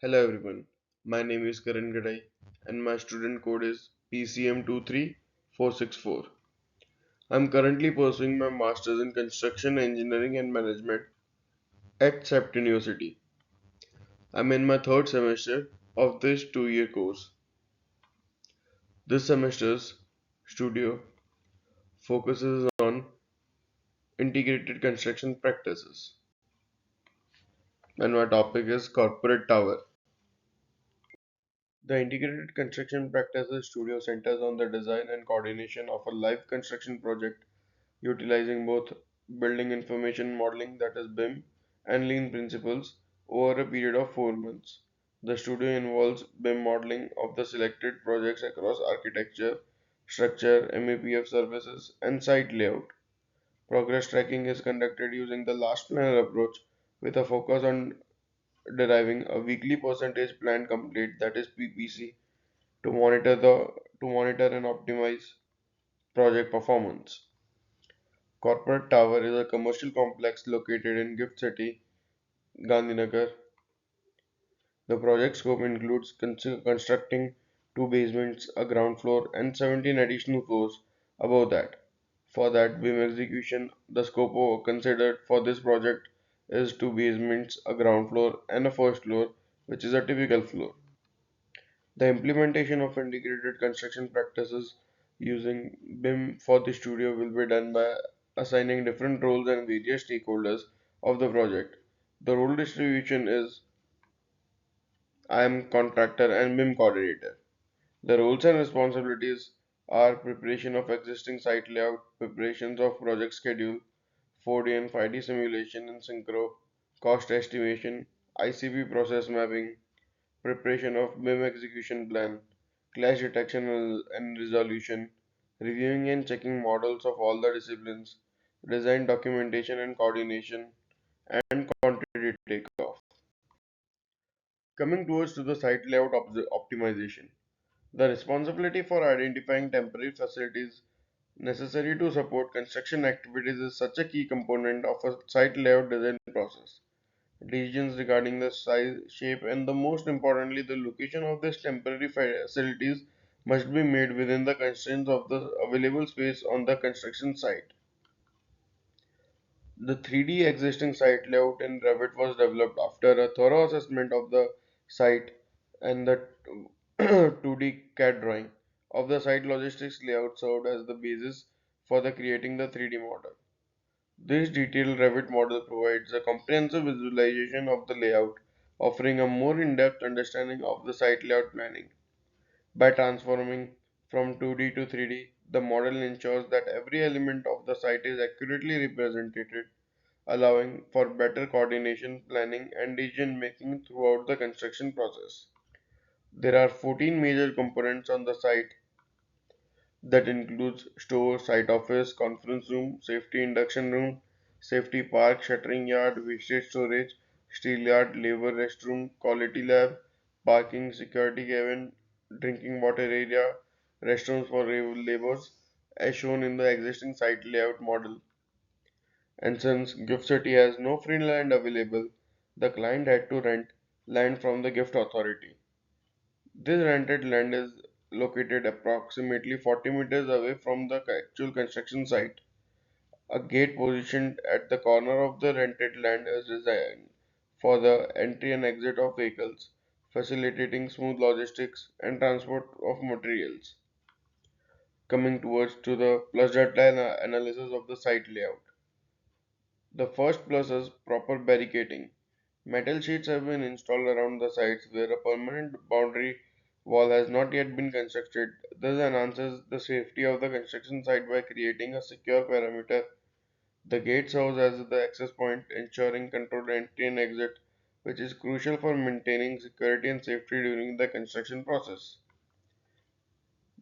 Hello everyone, my name is Gadhai and my student code is PCM23464. I'm currently pursuing my Masters in Construction Engineering and Management at CEPT University. I'm in my third semester of this 2-year course. This semester's studio focuses on integrated construction practices and my topic is corporate tower. The Integrated Construction Practices Studio centers on the design and coordination of a live construction project utilizing both building information modeling, that is BIM, and lean principles over a period of 4 months. The studio involves BIM modeling of the selected projects across architecture, structure, MEPF services, and site layout. Progress tracking is conducted using the last planner approach with a focus on deriving a weekly percentage plan complete, that is PPC, to monitor and optimize project performance. Corporate Tower is a commercial complex located in Gift City, Gandhinagar. The project scope includes constructing two basements, a ground floor, and 17 additional floors above that. For that BIM execution, the scope considered for this project is two basements, a ground floor, and a first floor, which is a typical floor. The implementation of integrated construction practices using BIM for the studio will be done by assigning different roles and various stakeholders of the project. The role distribution is I am contractor and BIM coordinator. The roles and responsibilities are preparation of existing site layout, preparations of project schedule, 4D and 5D simulation in synchro, cost estimation, ICP process mapping, preparation of BIM execution plan, clash detection and resolution, reviewing and checking models of all the disciplines, design documentation and coordination, and quantity takeoff. Coming towards to the site layout optimization. The responsibility for identifying temporary facilities necessary to support construction activities is such a key component of a site layout design process. Decisions regarding the size, shape, and the most importantly, the location of these temporary facilities must be made within the constraints of the available space on the construction site. The 3D existing site layout in Revit was developed after a thorough assessment of the site and the 2D CAD drawing of the site logistics layout served as the basis for the creating the 3D model. This detailed Revit model provides a comprehensive visualization of the layout, offering a more in-depth understanding of the site layout planning. By transforming from 2D to 3D, the model ensures that every element of the site is accurately represented, allowing for better coordination, planning, and decision making throughout the construction process. There are 14 major components on the site that includes store, site office, conference room, safety induction room, safety park, shuttering yard, wastage storage, steel yard, labor restroom, quality lab, parking, security cabin, drinking water area, restrooms for laborers, as shown in the existing site layout model. And since Gift City has no free land available, the client had to rent land from the gift authority. This rented land is located approximately 40 meters away from the actual construction site. A gate positioned at the corner of the rented land is designed for the entry and exit of vehicles, facilitating smooth logistics and transport of materials. Coming towards to the plus data analysis of the site layout. The first plus is proper barricading. Metal sheets have been installed around the sites where a permanent boundary wall has not yet been constructed. This enhances the safety of the construction site by creating a secure perimeter. The gate serves as the access point, ensuring controlled entry and exit, which is crucial for maintaining security and safety during the construction process.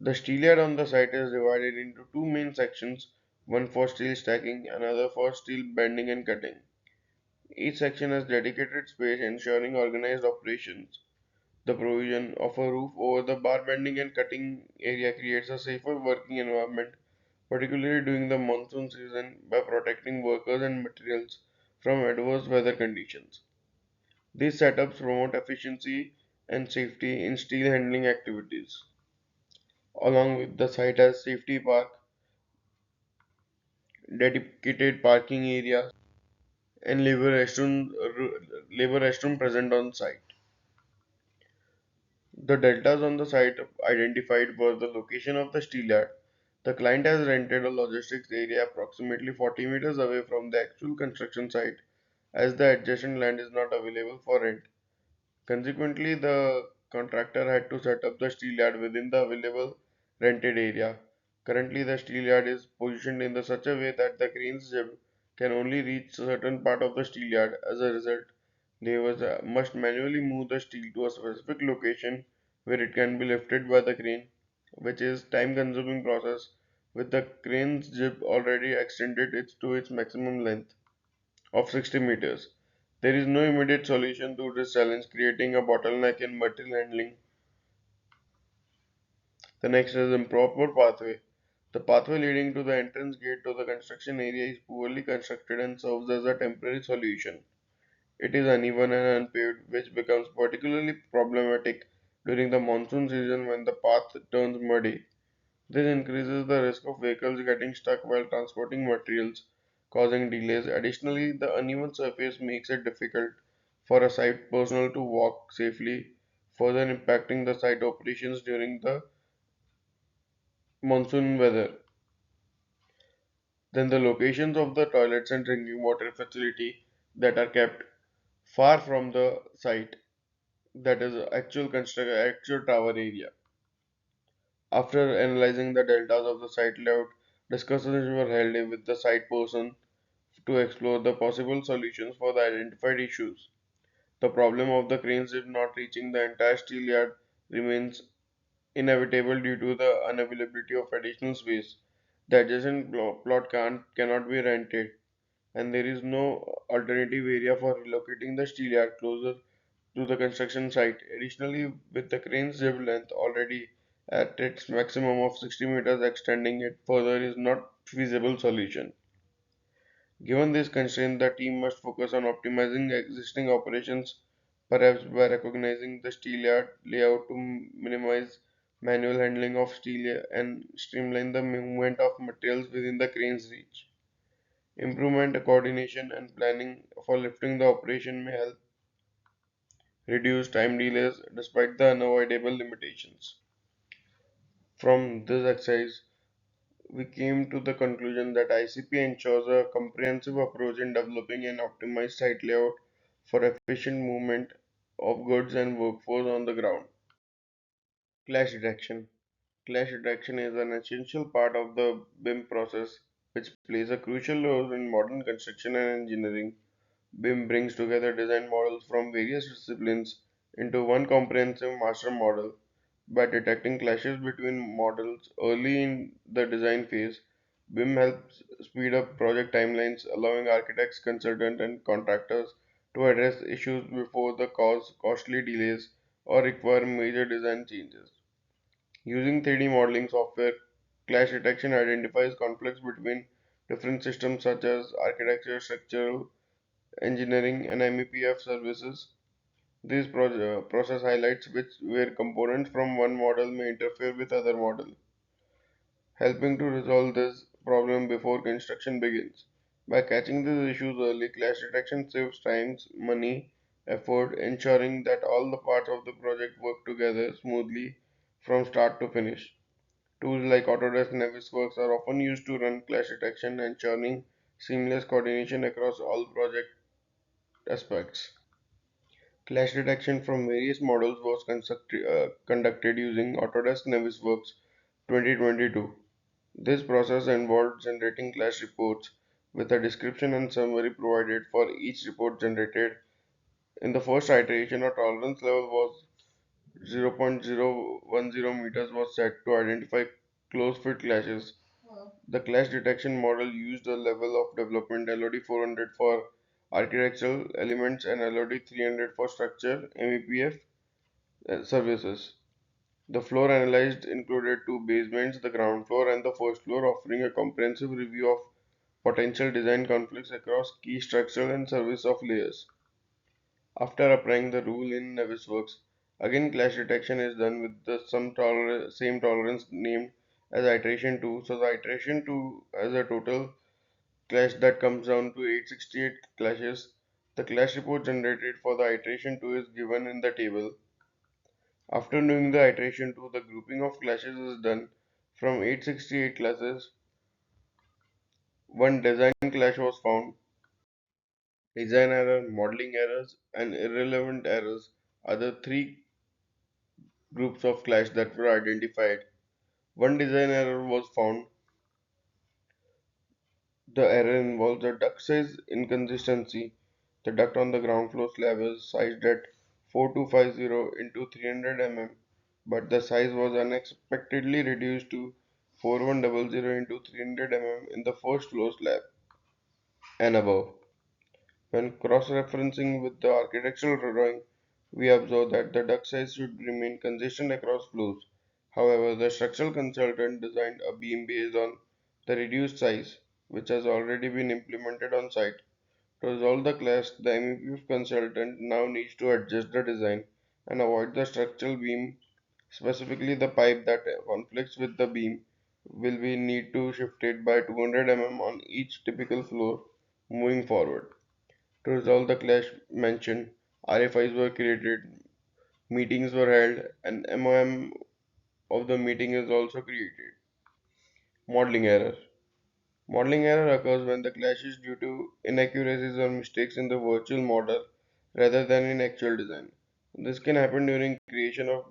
The steel yard on the site is divided into two main sections, one for steel stacking, another for steel bending and cutting. Each section has dedicated space ensuring organized operations. The provision of a roof over the bar bending and cutting area creates a safer working environment, particularly during the monsoon season, by protecting workers and materials from adverse weather conditions. These setups promote efficiency and safety in steel handling activities. Along with the site has safety park, dedicated parking areas, and labor restroom present on site. The deltas on the site identified were the location of the steel yard. The client has rented a logistics area approximately 40 meters away from the actual construction site, as the adjacent land is not available for rent. Consequently, the contractor had to set up the steel yard within the available rented area. Currently, the steel yard is positioned in such a way that the crane's jib can only reach a certain part of the steel yard. As a result, must manually move the steel to a specific location where it can be lifted by the crane, which is time-consuming process with the crane's jib already extended to its maximum length of 60 meters. There is no immediate solution to this challenge, creating a bottleneck in material handling. The next is improper pathway. The pathway leading to the entrance gate to the construction area is poorly constructed and serves as a temporary solution. It is uneven and unpaved, which becomes particularly problematic during the monsoon season when the path turns muddy. This increases the risk of vehicles getting stuck while transporting materials, causing delays. Additionally, the uneven surface makes it difficult for a site personnel to walk safely, further impacting the site operations during the monsoon weather. Then the locations of the toilets and drinking water facility that are kept far from the site, that is actual tower area. After analyzing the deltas of the site layout, discussions were held with the site person to explore the possible solutions for the identified issues. The problem of the cranes if not reaching the entire steel yard remains inevitable due to the unavailability of additional space. The adjacent plot cannot be rented, and there is no alternative area for relocating the steel yard closer to the construction site. Additionally, with the crane's jib length already at its maximum of 60 meters, extending it further is not feasible solution. Given this constraint, the team must focus on optimizing existing operations, perhaps by recognizing the steel yard layout to minimize manual handling of steel and streamline the movement of materials within the crane's reach. Improvement, coordination, and planning for lifting the operation may help reduce time delays despite the unavoidable limitations. From this exercise, we came to the conclusion that ICP ensures a comprehensive approach in developing an optimized site layout for efficient movement of goods and workforce on the ground. Clash detection. Clash detection is an essential part of the BIM process, which plays a crucial role in modern construction and engineering. BIM brings together design models from various disciplines into one comprehensive master model. By detecting clashes between models early in the design phase, BIM helps speed up project timelines, allowing architects, consultants, and contractors to address issues before they cause costly delays or require major design changes. Using 3D modeling software, clash detection identifies conflicts between different systems such as architecture, structural engineering, and MEPF services. This process highlights where components from one model may interfere with other model, helping to resolve this problem before construction begins. By catching these issues early, clash detection saves time, money, effort, ensuring that all the parts of the project work together smoothly from start to finish. Tools like Autodesk Navisworks are often used to run clash detection, ensuring seamless coordination across all project aspects. Clash detection from various models was conducted using Autodesk Navisworks 2022. This process involved generating clash reports with a description and summary provided for each report generated. In the first iteration, a tolerance level was 0.010 meters was set to identify close fit clashes. The clash detection model used a level of development LOD 400 for architectural elements and LOD 300 for structure MEPF services. The floor analyzed included two basements, the ground floor and the first floor, offering a comprehensive review of potential design conflicts across key structural and service of layers. After applying the rule in Navisworks, again clash detection is done with the same tolerance named as iteration 2. So the iteration 2 has a total clash that comes down to 868 clashes. The clash report generated for the iteration 2 is given in the table. After doing the iteration 2, the grouping of clashes is done. From 868 classes, one design clash was found. Design error, modeling errors, and irrelevant errors are the three groups of clash that were identified. One design error was found. The error involves a duct size inconsistency. The duct on the ground floor slab is sized at 4250 into 300 mm, but the size was unexpectedly reduced to 4100 into 300 mm in the first floor slab and above. When cross-referencing with the architectural drawing, we observe that the duct size should remain consistent across floors. However, the structural consultant designed a beam based on the reduced size, which has already been implemented on site. To resolve the clash, the MEP consultant now needs to adjust the design and avoid the structural beam, specifically the pipe that conflicts with the beam will be need to shift it by 200 mm on each typical floor moving forward. To resolve the clash mentioned, RFIs were created, meetings were held, and MOM of the meeting is also created. Modeling error. Modeling error occurs when the clash is due to inaccuracies or mistakes in the virtual model rather than in actual design. This can happen during creation of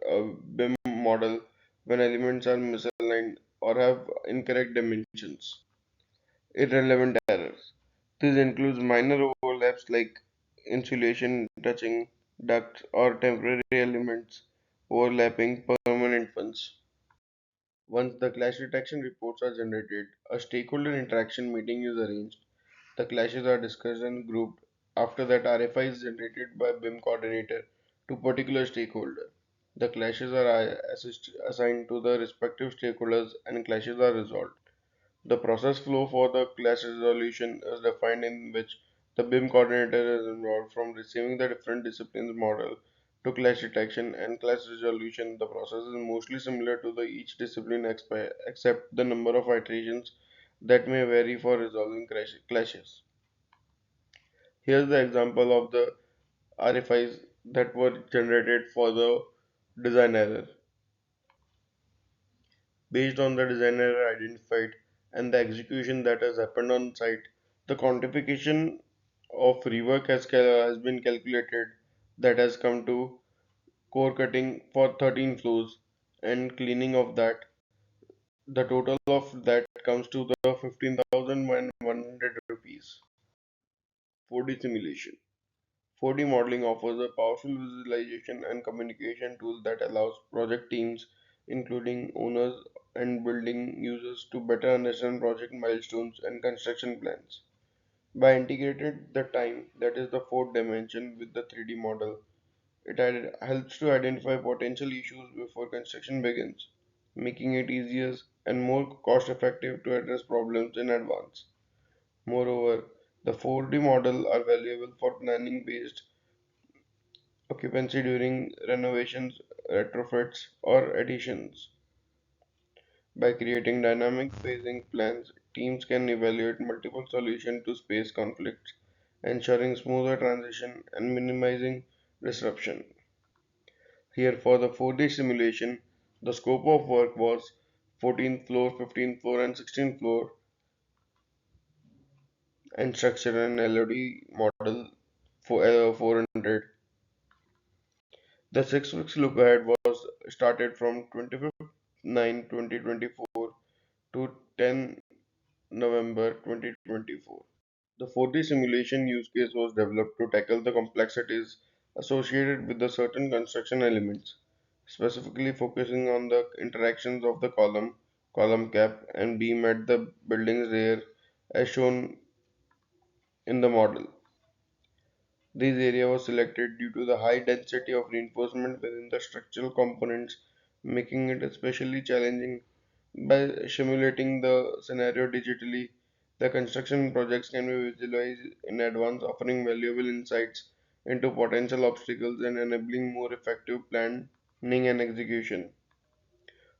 a BIM model when elements are misaligned or have incorrect dimensions. Irrelevant errors. This includes minor overlaps like insulation touching ducts or temporary elements overlapping permanent ones. Once the clash detection reports are generated, a stakeholder interaction meeting is arranged. The clashes are discussed and grouped. After that, RFI is generated by BIM coordinator to particular stakeholder. The clashes are assigned to the respective stakeholders and clashes are resolved. The process flow for the clash resolution is defined in which the BIM coordinator is involved from receiving the different disciplines model to clash detection and clash resolution. The process is mostly similar to the each discipline except the number of iterations that may vary for resolving clashes. Here's the example of the RFIs that were generated for the design error. Based on the design error identified and the execution that has happened on site, the quantification of rework has been calculated that has come to core cutting for 13 floors and cleaning of that. The total of that comes to the 15,100 rupees. 4D simulation. 4D modeling offers a powerful visualization and communication tool that allows project teams, including owners and building users, to better understand project milestones and construction plans. By integrating the time, that is the fourth dimension, with the 3D model, it helps to identify potential issues before construction begins, making it easier and more cost effective to address problems in advance. Moreover, the 4D model are valuable for planning based occupancy during renovations, retrofits, or additions. By creating dynamic phasing plans, teams can evaluate multiple solutions to space conflicts, ensuring smoother transition and minimizing disruption. Here, for the 4D simulation, the scope of work was 14th floor, 15th floor, and 16th floor, and structure and LOD model for 400. The 6 weeks look ahead was started from 25/9 2024 to 10 November 2024. The 4D simulation use case was developed to tackle the complexities associated with the certain construction elements, specifically focusing on the interactions of the column cap, and beam at the building's rear as shown in the model. This area was selected due to the high density of reinforcement within the structural components, making it especially challenging. By simulating the scenario digitally, the construction projects can be visualized in advance, offering valuable insights into potential obstacles and enabling more effective planning and execution.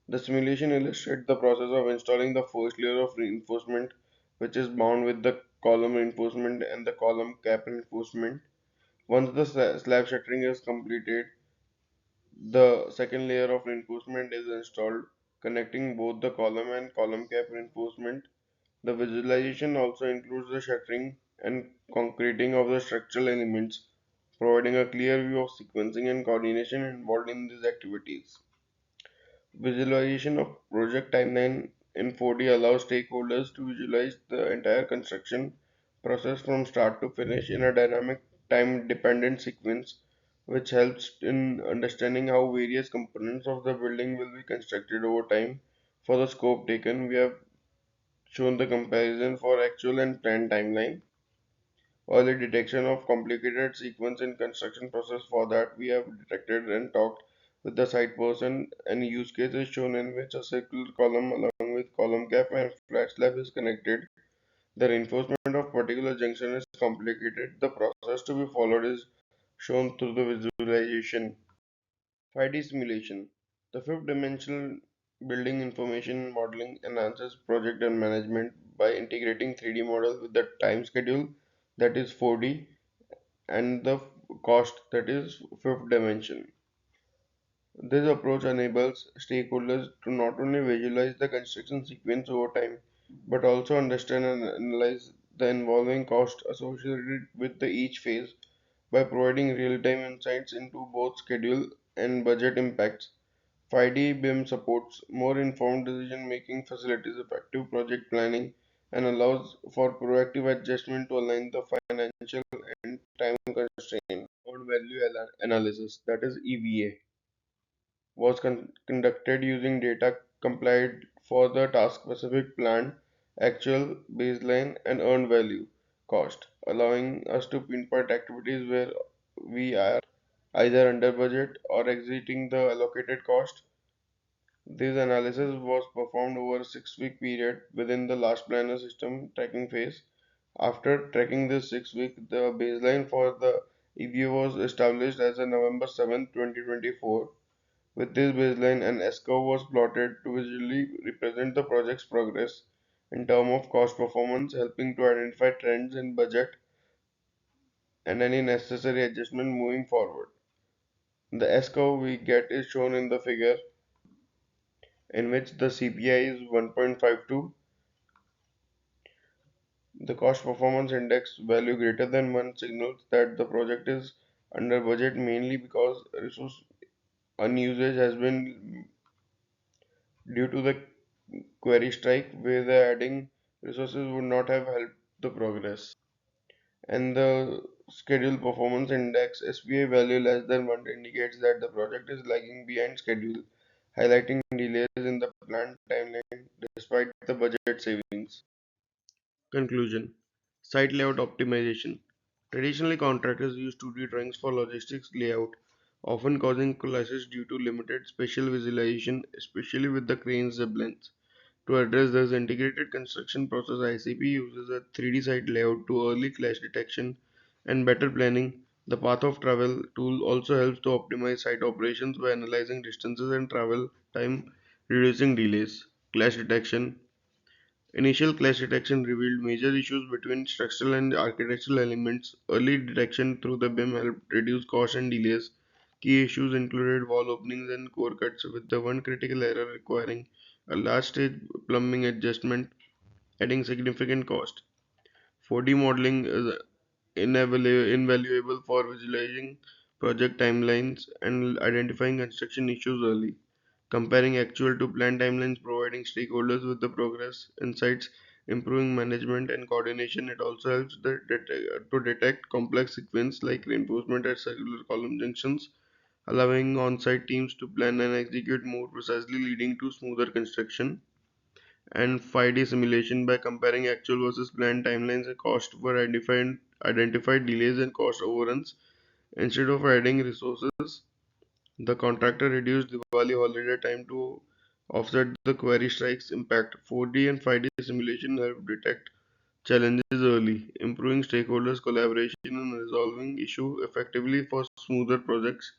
The simulation illustrates the process of installing the first layer of reinforcement, which is bound with the column reinforcement and the column cap reinforcement. Once the slab shuttering is completed, the second layer of reinforcement is installed, connecting both the column and column cap reinforcement. The visualization also includes the shuttering and concreting of the structural elements, providing a clear view of sequencing and coordination involved in these activities. Visualization of project timeline in 4D allows stakeholders to visualize the entire construction process from start to finish in a dynamic time-dependent sequence, which helps in understanding how various components of the building will be constructed over time. For the scope taken, we have shown the comparison for actual and planned timeline. Early detection of complicated sequence in construction process. For that, we have detected and talked with the site person, and use case is shown in which a circular column along with column cap and flat slab is connected. The reinforcement of particular junction is complicated. The process to be followed is shown through the visualization. 5D simulation. The fifth dimensional building information modeling enhances project and management by integrating 3D model with the time schedule, that is 4D, and the cost, that is fifth dimension. This approach enables stakeholders to not only visualize the construction sequence over time, but also understand and analyze the involving cost associated with each phase by providing real-time insights into both schedule and budget impacts. 5D BIM supports more informed decision making, facilitates effective project planning, and allows for proactive adjustment to align the financial and time constraint. On value analysis, that is EVA, was conducted using data compiled for the task specific plan, actual, baseline, and earned value cost, allowing us to pinpoint activities where we are either under budget or exceeding the allocated cost. This analysis was performed over a 6 week period within the last planner system tracking phase. After tracking this 6 week, the baseline for the EVA was established as a November 7, 2024. With this baseline, an S-curve was plotted to visually represent the project's progress in terms of cost performance, helping to identify trends in budget and any necessary adjustment moving forward. The S-curve we get is shown in the figure, in which the CPI is 1.52. The cost performance index value greater than 1 signals that the project is under budget, mainly because resource unusage has been due to the query strike, where the adding resources would not have helped the progress. And the schedule performance index SPA value less than 1 indicates that the project is lagging behind schedule, highlighting delays in the planned timeline despite the budget savings. Conclusion. Site layout optimization. Traditionally, contractors use 2D drawings for logistics layout, often causing clashes due to limited spatial visualization, especially with the cranes zeppelins. To address this, integrated construction process ICP uses a 3D site layout to early clash detection and better planning. The path of travel tool also helps to optimize site operations by analyzing distances and travel time, reducing delays. Clash detection. Initial clash detection revealed major issues between structural and architectural elements. Early detection through the BIM helped reduce cost and delays. Key issues included wall openings and core cuts, with the one critical error requiring a large stage plumbing adjustment, adding significant cost. 4D modeling is invaluable for visualizing project timelines and identifying construction issues early. Comparing actual to planned timelines, providing stakeholders with the progress insights, improving management and coordination. It also helps to detect complex sequences like reinforcement at circular column junctions, allowing on-site teams to plan and execute more precisely, leading to smoother construction. And 5D simulation, by comparing actual versus planned timelines and cost for identified delays and cost overruns. Instead of adding resources, the contractor reduced Diwali holiday time to offset the query strike's impact. 4D and 5D simulation help detect challenges early, improving stakeholders' collaboration and resolving issue effectively for smoother projects